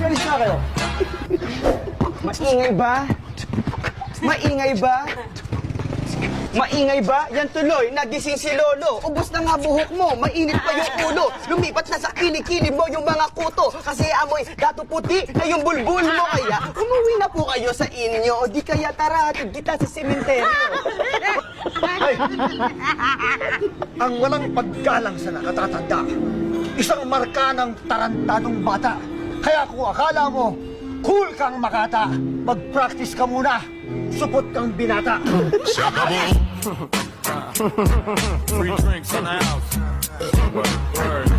Alis na kayo. Maingay ba? Maingay ba? Maingay ba? Yan tuloy, nagising si Lolo. Ubos na nga buhok mo, mainit pa yung ulo. Lumipat na sa kilikili mo yung mga kuto. Kasi amoy dato puti na yung bulbul mo. Kaya umuwi na po kayo sa inyo. O di kaya tara, hatid kita sa sementeryo. Ay! Ang walang paggalang sa nakatatanda. Isang marka ng tarantadong bata. Kaya kung akala mo, cool kang makata, mag-practice ka muna. Supot kang binata. Free drinks in the house. Word.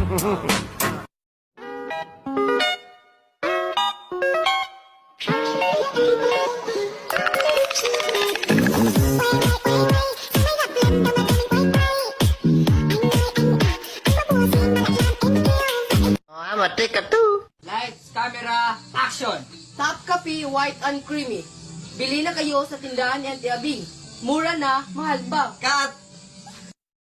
I'm a take a two. Lights, camera, action! Top Coffee White and Creamy. Bili na kayo sa tindahan ni Auntie Abing. Mura na, mahal pa. Cut!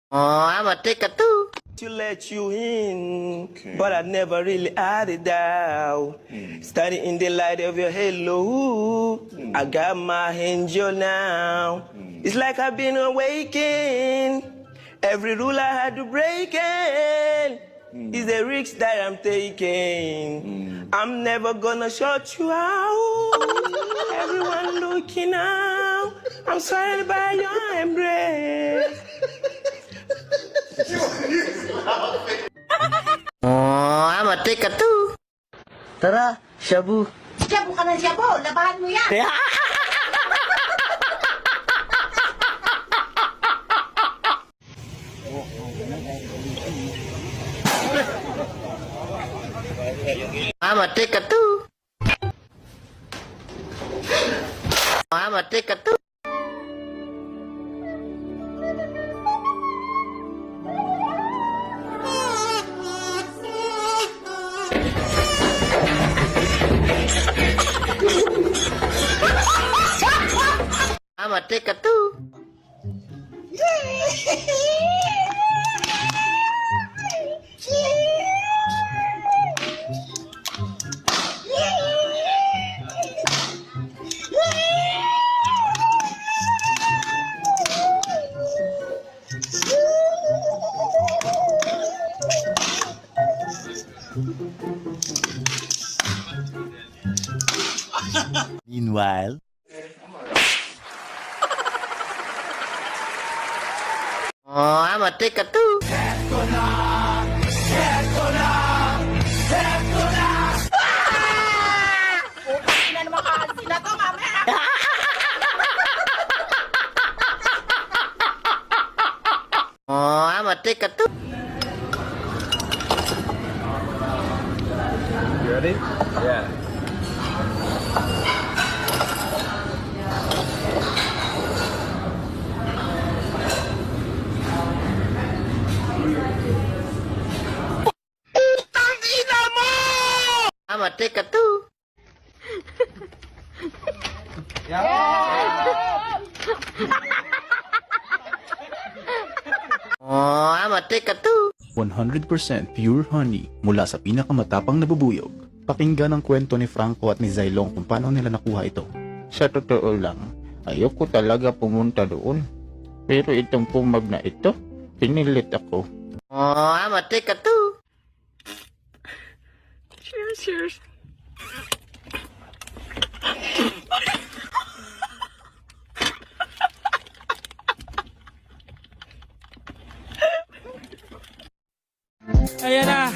I'm a take a two. To let you in, but I never really had it down. Standing in the light of your halo, I got my angel now. It's like I've been awakened. Every rule I had to break in is the risk that I'm taking. I'm never gonna shut you out. Everyone looking out. I'm surrounded by your embrace. I'm a take a two. Tara, shabu. Shabu ka ng shabu, labahan mo yan. I'm a take a two. I'm a take a two. I'm a take a two. Meanwhile, I'm a take a two. Hindi na naman kahansin na to, mamaya. I'm a take a two. you ready? Yeah. I'm a take a two. I'm a take a two. 100% pure honey mula sa pinakamatapang na bubuyog. Pakinggan ang kwento ni Franco at ni Zailong kung paano nila nakuha ito. Sa totoo lang, ayoko talaga pumunta doon. Pero itong pumag na ito, pinilit ako. I'm a take a two. Cheers. Ayan na,